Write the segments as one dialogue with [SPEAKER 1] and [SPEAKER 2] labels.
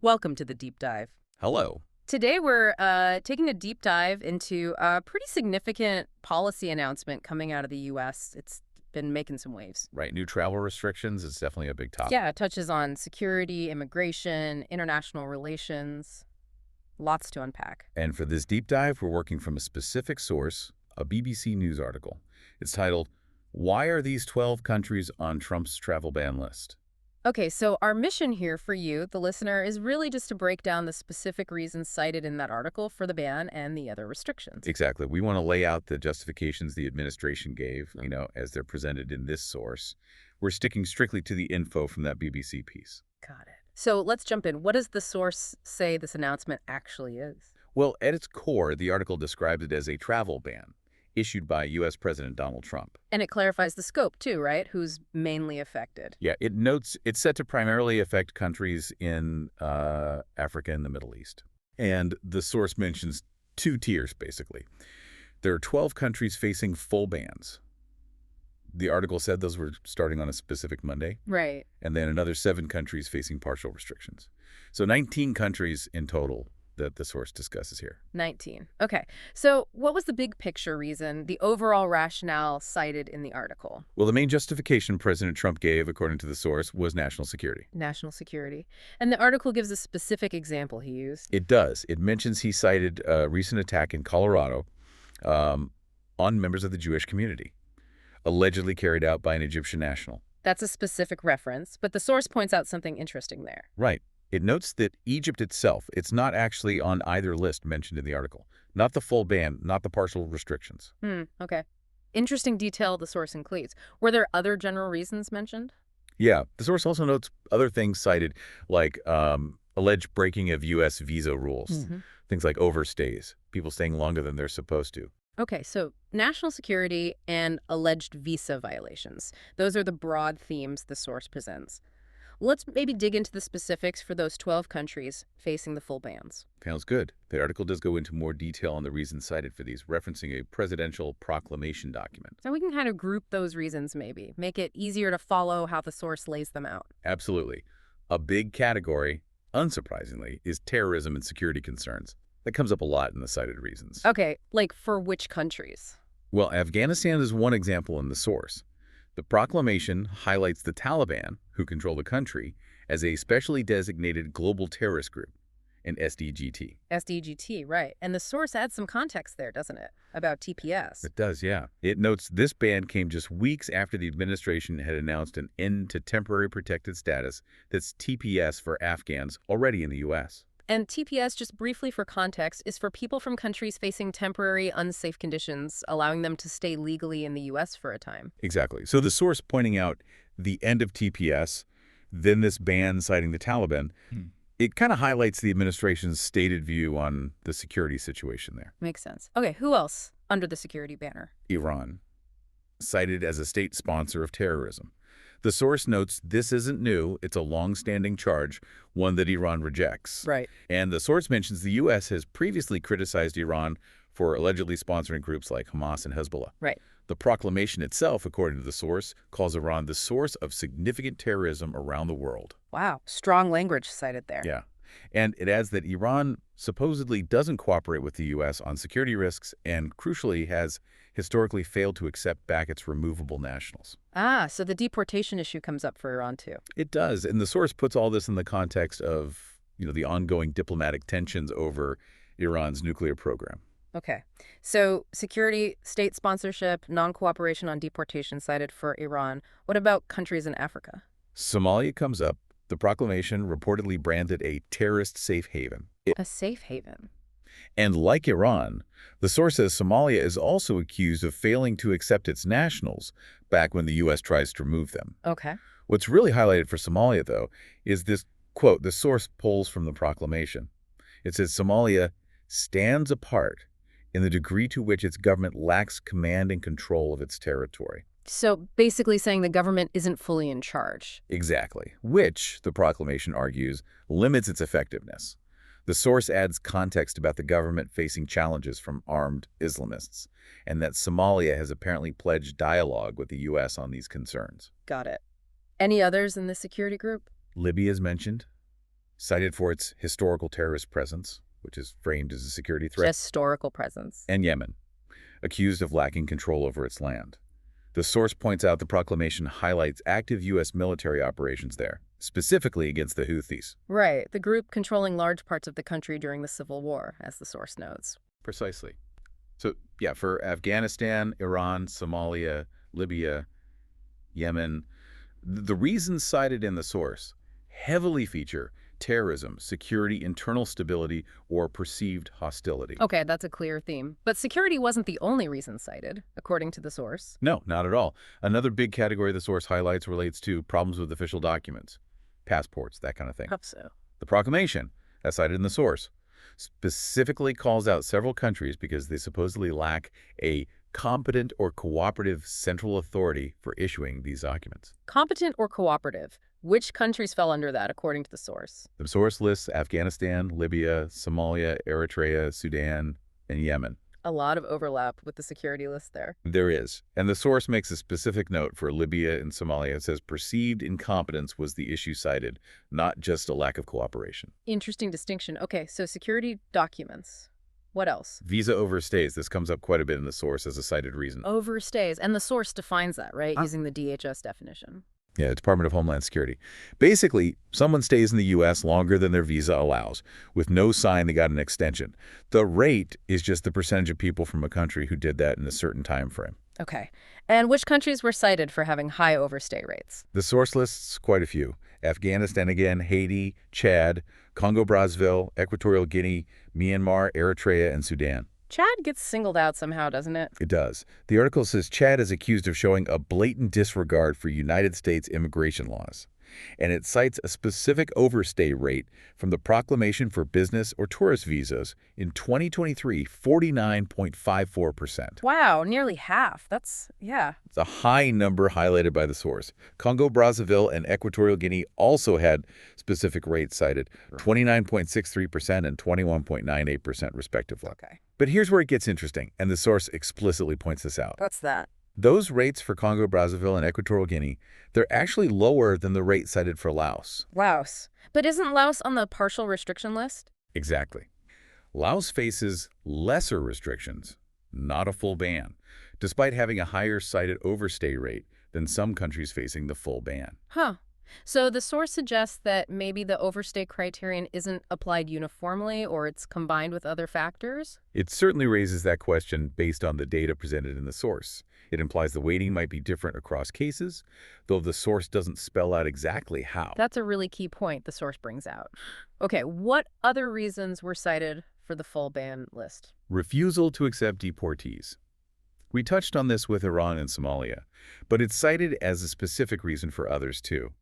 [SPEAKER 1] Welcome to the deep dive.
[SPEAKER 2] Hello.
[SPEAKER 1] Today we're taking a deep dive into a pretty significant policy announcement coming out of the U.S. It's been making some waves.
[SPEAKER 2] Right, new travel restrictions is definitely a big topic.
[SPEAKER 1] Yeah, it touches on security, immigration, international relations. Lots to unpack.
[SPEAKER 2] And for this deep dive, we're working from a specific source, a BBC News article. It's titled, "Why Are These 12 Countries on Trump's Travel Ban List?"
[SPEAKER 1] Okay, so our mission here for you, the listener, is really just to break down the specific reasons cited in that article for the ban and the other restrictions.
[SPEAKER 2] Exactly. We want to lay out the justifications the administration gave, as they're presented in this source. We're sticking strictly to the info from that BBC piece.
[SPEAKER 1] Got it. So let's jump in. What does the source say this announcement actually is?
[SPEAKER 2] Well, at its core, the article describes it as a travel ban issued by U.S. President Donald Trump.
[SPEAKER 1] And it clarifies the scope, too, right? Who's mainly affected.
[SPEAKER 2] Yeah, it notes it's set to primarily affect countries in Africa and the Middle East. And the source mentions two tiers, basically. There are 12 countries facing full bans. The article said those were starting on a specific Monday.
[SPEAKER 1] Right.
[SPEAKER 2] And then another 7 countries facing partial restrictions. So 19 countries in total that the source discusses here.
[SPEAKER 1] 19. Okay. So what was the big picture reason, the overall rationale cited in the article?
[SPEAKER 2] Well, the main justification President Trump gave, according to the source, was national security.
[SPEAKER 1] National security. And the article gives a specific example he used.
[SPEAKER 2] It does. It mentions he cited a recent attack in Colorado on members of the Jewish community, allegedly carried out by an Egyptian national.
[SPEAKER 1] That's a specific reference, but the source points out something interesting there.
[SPEAKER 2] Right. It notes that Egypt itself, it's not actually on either list mentioned in the article. Not the full ban, not the partial restrictions.
[SPEAKER 1] Okay. Interesting detail the source includes. Were there other general reasons mentioned?
[SPEAKER 2] Yeah. The source also notes other things cited, like alleged breaking of U.S. visa rules. Things like overstays, people staying longer than they're supposed to.
[SPEAKER 1] Okay, so national security and alleged visa violations. Those are the broad themes the source presents. Let's maybe dig into the specifics for those 12 countries facing the full bans.
[SPEAKER 2] Sounds good. The article does go into more detail on the reasons cited for these, referencing a presidential proclamation document.
[SPEAKER 1] So we can kind of group those reasons maybe, make it easier to follow how the source lays them out.
[SPEAKER 2] Absolutely. A big category, unsurprisingly, is terrorism and security concerns. That comes up a lot in the cited reasons.
[SPEAKER 1] Okay, like for which countries?
[SPEAKER 2] Well, Afghanistan is one example in the source. The proclamation highlights the Taliban, who control the country, as a specially designated global terrorist group, an SDGT.
[SPEAKER 1] SDGT, right. And the source adds some context there, doesn't it, about TPS?
[SPEAKER 2] It does, yeah. It notes this ban came just weeks after the administration had announced an end to temporary protected status, that's TPS for Afghans already in the U.S.
[SPEAKER 1] And TPS, just briefly for context, is for people from countries facing temporary unsafe conditions, allowing them to stay legally in the U.S. for a time.
[SPEAKER 2] Exactly. So the source pointing out the end of TPS, then this ban citing the Taliban, it kind of highlights the administration's stated view on the security situation there.
[SPEAKER 1] Makes sense. Okay, who else under the security banner?
[SPEAKER 2] Iran, cited as a state sponsor of terrorism. The source notes this isn't new. It's a long-standing charge, one that Iran rejects.
[SPEAKER 1] Right.
[SPEAKER 2] And the source mentions the U.S. has previously criticized Iran for allegedly sponsoring groups like Hamas and Hezbollah.
[SPEAKER 1] Right.
[SPEAKER 2] The proclamation itself, according to the source, calls Iran the source of significant terrorism around the world.
[SPEAKER 1] Wow, strong language cited there.
[SPEAKER 2] Yeah. And it adds that Iran supposedly doesn't cooperate with the U.S. on security risks and, crucially, has historically failed to accept back its removable nationals.
[SPEAKER 1] Ah, so the deportation issue comes up for Iran, too.
[SPEAKER 2] It does. And the source puts all this in the context of, the ongoing diplomatic tensions over Iran's nuclear program.
[SPEAKER 1] Okay. So security, state sponsorship, non-cooperation on deportation cited for Iran. What about countries in Africa?
[SPEAKER 2] Somalia comes up. The proclamation reportedly branded a terrorist safe haven.
[SPEAKER 1] A safe haven.
[SPEAKER 2] And like Iran, the source says Somalia is also accused of failing to accept its nationals back when the U.S. tries to remove them.
[SPEAKER 1] Okay.
[SPEAKER 2] What's really highlighted for Somalia, though, is this, quote, the source pulls from the proclamation. It says Somalia stands apart in the degree to which its government lacks command and control of its territory.
[SPEAKER 1] So basically saying the government isn't fully in charge.
[SPEAKER 2] Exactly, which, the proclamation argues, limits its effectiveness. The source adds context about the government facing challenges from armed Islamists, and that Somalia has apparently pledged dialogue with the U.S. on these concerns.
[SPEAKER 1] Got it. Any others in the security group?
[SPEAKER 2] Libya is mentioned. cited for its historical terrorist presence, which is framed as a security threat,
[SPEAKER 1] Historical presence.
[SPEAKER 2] and Yemen, accused of lacking control over its land. The source points out the proclamation highlights active U.S. military operations there, specifically against the Houthis.
[SPEAKER 1] Right, the group controlling large parts of the country during the Civil War, as the source notes.
[SPEAKER 2] Precisely. So, yeah, for Afghanistan, Iran, Somalia, Libya, Yemen, the reasons cited in the source heavily feature terrorism, security, internal stability, or perceived hostility.
[SPEAKER 1] Okay, that's a clear theme. But security wasn't the only reason cited, according to the source.
[SPEAKER 2] No, not at all. Another big category the source highlights relates to problems with official documents, passports, that kind of thing.
[SPEAKER 1] Perhaps so.
[SPEAKER 2] The proclamation, as cited in the source, specifically calls out several countries because they supposedly lack a competent or cooperative central authority for issuing these documents.
[SPEAKER 1] Competent or cooperative? Which countries fell under that, according to the source?
[SPEAKER 2] The source lists Afghanistan, Libya, Somalia, Eritrea, Sudan, and Yemen.
[SPEAKER 1] A lot of overlap with the security list there.
[SPEAKER 2] There is. And the source makes a specific note for Libya and Somalia. It says perceived incompetence was the issue cited, not just a lack of cooperation.
[SPEAKER 1] Interesting distinction. Okay, so security documents. What else?
[SPEAKER 2] Visa overstays. This comes up quite a bit in the source as a cited reason.
[SPEAKER 1] Overstays. And the source defines that, right? Using the DHS definition.
[SPEAKER 2] Yeah, Department of Homeland Security. Basically, someone stays in the U.S. longer than their visa allows, with no sign they got an extension. The rate is just the percentage of people from a country who did that in a certain time frame.
[SPEAKER 1] Okay. And which countries were cited for having high overstay rates?
[SPEAKER 2] The source lists quite a few. Afghanistan again, Haiti, Chad, Congo-Brazzaville, Equatorial Guinea, Myanmar, Eritrea, and Sudan.
[SPEAKER 1] Chad gets singled out somehow, doesn't it?
[SPEAKER 2] It does. The article says Chad is accused of showing a blatant disregard for United States immigration laws. And it cites a specific overstay rate from the Proclamation for Business or Tourist Visas in 2023, 49.54%.
[SPEAKER 1] Wow, nearly half. Yeah.
[SPEAKER 2] It's a high number highlighted by the source. Congo-Brazzaville and Equatorial Guinea also had specific rates cited, 29.63% and 21.98% respectively.
[SPEAKER 1] Okay.
[SPEAKER 2] But here's where it gets interesting, and the source explicitly points this out.
[SPEAKER 1] What's that?
[SPEAKER 2] Those rates for Congo-Brazzaville and Equatorial Guinea, they're actually lower than the rate cited for Laos.
[SPEAKER 1] Laos. But isn't Laos on the partial restriction list?
[SPEAKER 2] Exactly. Laos faces lesser restrictions, not a full ban, despite having a higher cited overstay rate than some countries facing the full ban.
[SPEAKER 1] Huh. So the source suggests that maybe the overstay criterion isn't applied uniformly or it's combined with other factors?
[SPEAKER 2] It certainly raises that question based on the data presented in the source. It implies the weighting might be different across cases, though the source doesn't spell out exactly how.
[SPEAKER 1] That's a really key point the source brings out. Okay, what other reasons were cited for the full ban list?
[SPEAKER 2] Refusal to accept deportees. We touched on this with Iran and Somalia, but it's cited as a specific reason for others too.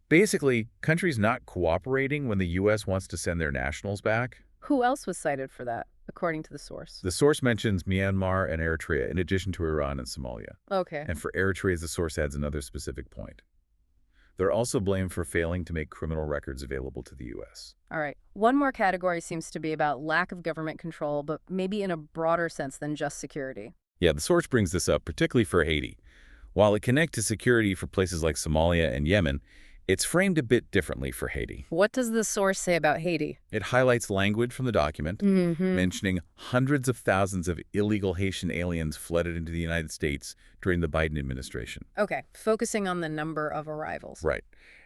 [SPEAKER 2] Basically, countries not cooperating when the U.S. wants to send their nationals back.
[SPEAKER 1] Who else was cited for that, according to the source?
[SPEAKER 2] The source mentions Myanmar and Eritrea in addition to Iran and Somalia.
[SPEAKER 1] Okay.
[SPEAKER 2] And for Eritrea, the source adds another specific point. They're also blamed for failing to make criminal records available to the U.S.
[SPEAKER 1] All right. One more category seems to be about lack of government control, but maybe in a broader sense than just security.
[SPEAKER 2] Yeah, the source brings this up, particularly for Haiti. While it connects to security for places like Somalia and Yemen, it's framed a bit differently for Haiti.
[SPEAKER 1] What does the source say about Haiti?
[SPEAKER 2] It highlights language from the document, mentioning hundreds of thousands of illegal Haitian aliens flooded into the United States during the Biden administration.
[SPEAKER 1] Okay, focusing on the number of arrivals.
[SPEAKER 2] Right.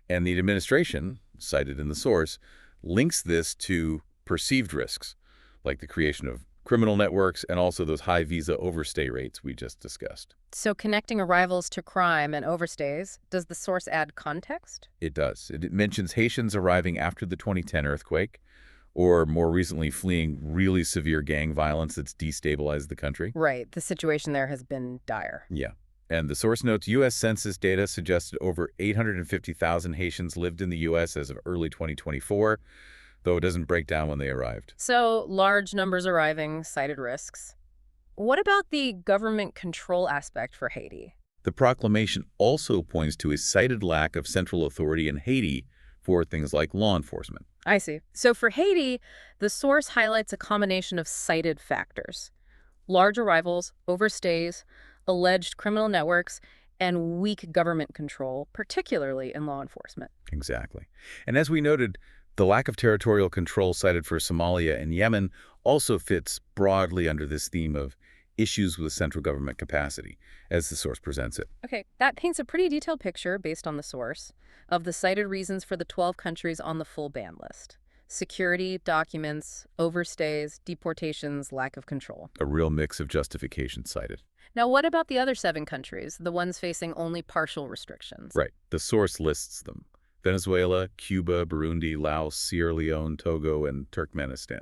[SPEAKER 2] And the administration, cited in the source, links this to perceived risks, like the creation of criminal networks and also those high visa overstay rates we just discussed.
[SPEAKER 1] So connecting arrivals to crime and overstays, does the source add context?
[SPEAKER 2] It does. It mentions Haitians arriving after the 2010 earthquake, or more recently fleeing really severe gang violence that's destabilized the country.
[SPEAKER 1] Right. The situation there has been dire.
[SPEAKER 2] Yeah. And the source notes U.S. Census data suggested over 850,000 Haitians lived in the U.S. as of early 2024, though it doesn't break down when they arrived.
[SPEAKER 1] So large numbers arriving, cited risks. What about the government control aspect for Haiti?
[SPEAKER 2] The proclamation also points to a cited lack of central authority in Haiti for things like law enforcement.
[SPEAKER 1] I see. So for Haiti, the source highlights a combination of cited factors: large arrivals, overstays, alleged criminal networks, and weak government control, particularly in law enforcement.
[SPEAKER 2] Exactly. And as we noted, The lack of territorial control cited for Somalia and Yemen also fits broadly under this theme of issues with central government capacity, as the source presents it.
[SPEAKER 1] Okay, that paints a pretty detailed picture, based on the source, of the cited reasons for the 12 countries on the full ban list: security, documents, overstays, deportations, lack of control.
[SPEAKER 2] A real mix of justifications cited.
[SPEAKER 1] Now, what about the other 7 countries, the ones facing only partial restrictions?
[SPEAKER 2] Right. The source lists them: Venezuela, Cuba, Burundi, Laos, Sierra Leone, Togo, and Turkmenistan.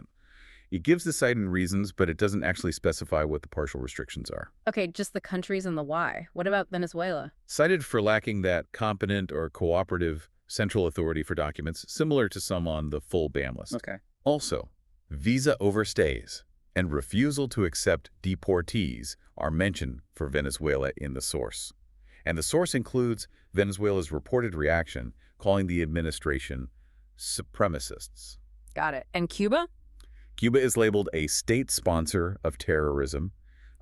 [SPEAKER 2] It gives the site and reasons, but it doesn't actually specify what the partial restrictions are.
[SPEAKER 1] Okay, just the countries and the why. What about Venezuela?
[SPEAKER 2] Cited for lacking that competent or cooperative central authority for documents, similar to some on the full ban list.
[SPEAKER 1] Okay.
[SPEAKER 2] Also, visa overstays and refusal to accept deportees are mentioned for Venezuela in the source. And the source includes Venezuela's reported reaction, calling the administration supremacists.
[SPEAKER 1] Got it. And Cuba?
[SPEAKER 2] Cuba is labeled a state sponsor of terrorism.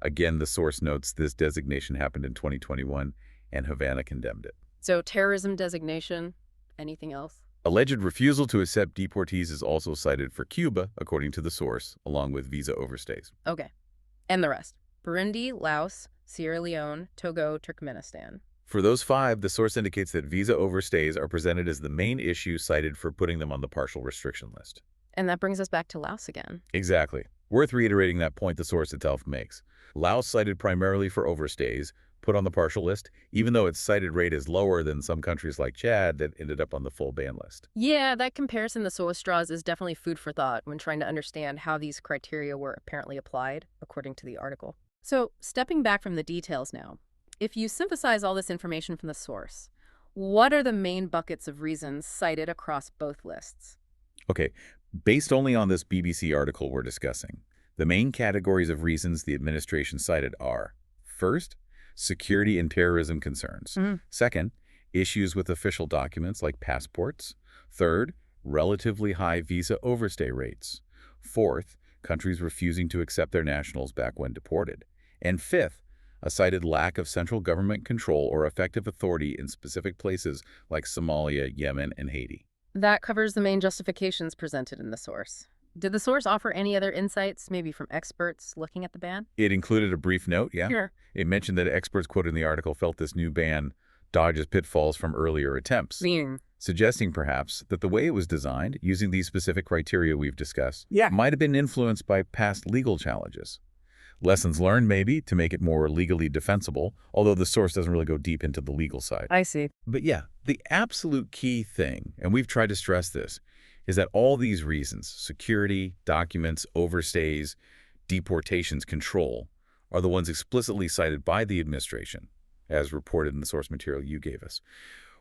[SPEAKER 2] Again, the source notes this designation happened in 2021, and Havana condemned it.
[SPEAKER 1] So terrorism designation, anything else?
[SPEAKER 2] Alleged refusal to accept deportees is also cited for Cuba, according to the source, along with visa overstays.
[SPEAKER 1] Okay. And the rest: Burundi, Laos, Sierra Leone, Togo, Turkmenistan.
[SPEAKER 2] For those 5, the source indicates that visa overstays are presented as the main issue cited for putting them on the partial restriction list.
[SPEAKER 1] And that brings us back to Laos again.
[SPEAKER 2] Exactly. Worth reiterating that point the source itself makes. Laos cited primarily for overstays, put on the partial list, even though its cited rate is lower than some countries like Chad that ended up on the full ban list.
[SPEAKER 1] Yeah, that comparison the source draws is definitely food for thought when trying to understand how these criteria were apparently applied, according to the article. So, stepping back from the details now, if you synthesize all this information from the source, what are the main buckets of reasons cited across both lists?
[SPEAKER 2] Okay, based only on this BBC article we're discussing, the main categories of reasons the administration cited are: first, security and terrorism concerns; second, issues with official documents like passports; third, relatively high visa overstay rates; fourth, countries refusing to accept their nationals back when deported; and fifth, a cited lack of central government control or effective authority in specific places like Somalia, Yemen, and Haiti.
[SPEAKER 1] That covers the main justifications presented in the source. Did the source offer any other insights, maybe from experts looking at the ban?
[SPEAKER 2] It included a brief note, yeah.
[SPEAKER 1] Sure.
[SPEAKER 2] It mentioned that experts quoted in the article felt this new ban dodges pitfalls from earlier attempts, suggesting perhaps that the way it was designed, using these specific criteria we've discussed, might have been influenced by past legal challenges. Lessons learned, maybe, to make it more legally defensible, although the source doesn't really go deep into the legal side.
[SPEAKER 1] I see.
[SPEAKER 2] But yeah, the absolute key thing, and we've tried to stress this, is that all these reasons, security, documents, overstays, deportations, control, are the ones explicitly cited by the administration, as reported in the source material you gave us.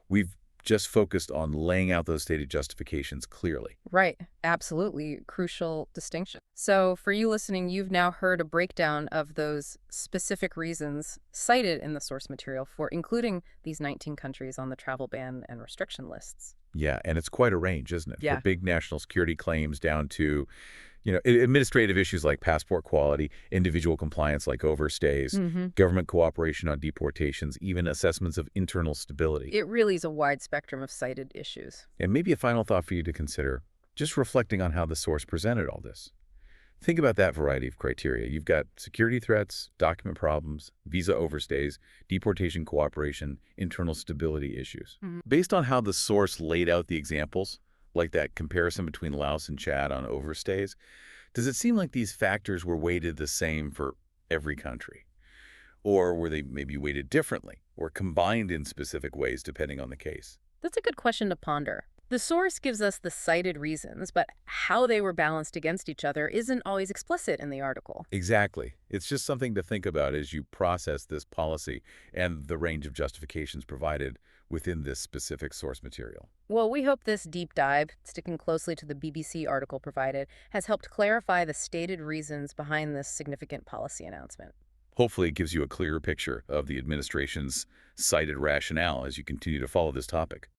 [SPEAKER 2] We've just focused on laying out those stated justifications clearly.
[SPEAKER 1] Right. Absolutely. Crucial distinction. So for you listening, you've now heard a breakdown of those specific reasons cited in the source material for including these 19 countries on the travel ban and restriction lists.
[SPEAKER 2] Yeah, and it's quite a range, isn't it?
[SPEAKER 1] Yeah.
[SPEAKER 2] For big national security claims down to, administrative issues like passport quality, individual compliance like overstays, government cooperation on deportations, even assessments of internal stability.
[SPEAKER 1] It really is a wide spectrum of cited issues.
[SPEAKER 2] And maybe a final thought for you to consider, just reflecting on how the source presented all this. Think about that variety of criteria. You've got security threats, document problems, visa overstays, deportation cooperation, internal stability issues. Based on how the source laid out the examples, like that comparison between Laos and Chad on overstays, does it seem like these factors were weighted the same for every country? Or were they maybe weighted differently or combined in specific ways depending on the case?
[SPEAKER 1] That's a good question to ponder. The source gives us the cited reasons, but how they were balanced against each other isn't always explicit in the article.
[SPEAKER 2] Exactly. It's just something to think about as you process this policy and the range of justifications provided within this specific source material.
[SPEAKER 1] Well, we hope this deep dive, sticking closely to the BBC article provided, has helped clarify the stated reasons behind this significant policy announcement.
[SPEAKER 2] Hopefully it gives you a clearer picture of the administration's cited rationale as you continue to follow this topic.